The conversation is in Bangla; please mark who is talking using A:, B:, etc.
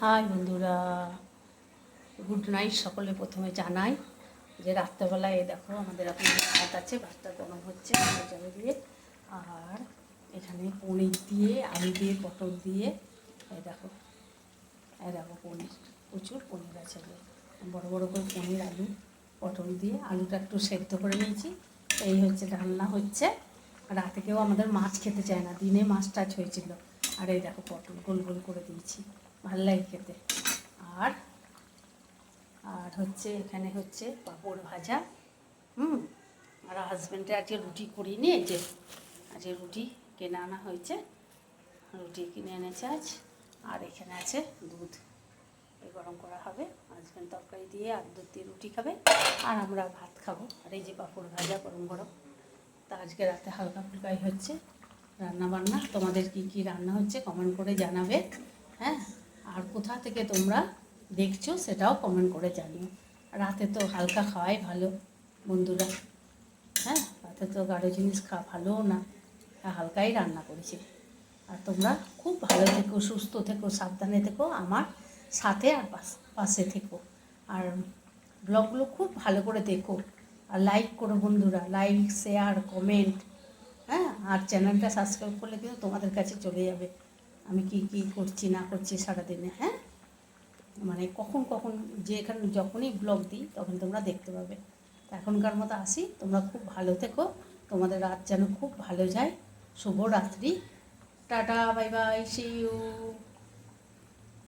A: হাই বন্ধুরা, গুড নাইট। সকলে প্রথমে জানাই যে রাত্রেবেলায় দেখো আমাদের এখন ভাত আছে, ভাতটা গরম হচ্ছে জল দিয়ে, আর এখানে পনির দিয়ে, আলু দিয়ে, পটল দিয়ে, এই দেখো পনির, প্রচুর পনির আছে। বড় বড় করে পনির, আলু, পটল দিয়ে, আলুটা একটু সেদ্ধ করে নিয়েছি। এই হচ্ছে রান্না হচ্ছে। রাতে কেউ আমাদের মাছ খেতে চায় না, দিনে মাছ টাছ হয়েছিল। আর এই দেখো পটল গোল গোল করে দিয়েছি, ভাল লাগে খেতে। আর আর হচ্ছে এখানে হচ্ছে পাঁপড় ভাজা। আর হাজব্যান্ডে আজকে রুটি করিনি, এই যে আজকে রুটি কিনে আনা হয়েছে, রুটি কিনে এনেছে আজ। আর এখানে আছে দুধ, এই গরম করা হবে। হাজব্যান্ড তরকারি দিয়ে আর দুধ দিয়ে রুটি খাবে, আর আমরা ভাত খাবো। আর এই যে পাঁপড় ভাজা গরম গরম। তা আজকে রাতে হালকা ফুলকাই হচ্ছে রান্না বান্না। তোমাদের কি কি রান্না হচ্ছে কমেন্ট করে জানাবে, হ্যাঁ। আর কোথা থেকে তোমরা দেখছো সেটাও কমেন্ট করে জানিও। রাতে তো হালকা খাওয়াই ভালো বন্ধুরা, হ্যাঁ। রাতে তো গাঢ় জিনিস খাওয়া ভালোও না, হালকাই রান্না করেছি। আর তোমরা খুব ভালো থেকো, সুস্থ থেকো, সাবধানে থেকো, আমার সাথে আর পাশে থেকো। আর ব্লগগুলো খুব ভালো করে দেখো, আর লাইক করো বন্ধুরা, লাইক, শেয়ার, কমেন্ট, হ্যাঁ। আর চ্যানেলটা সাবস্ক্রাইব করলে কিন্তু তোমাদের কাছে চলে যাবে আমি কি কি করছি না করছি সারাদিনে, হ্যাঁ। মানে কখন কখন এখানে যখনই ব্লগ দিই তখন তোমরা দেখতে পাবে। এখনকার মতো আসি, তোমরা খুব ভালো থেকো, তোমাদের রাত যেন খুব ভালো যায়। শুভরাত্রি, tata, bye bye, see you.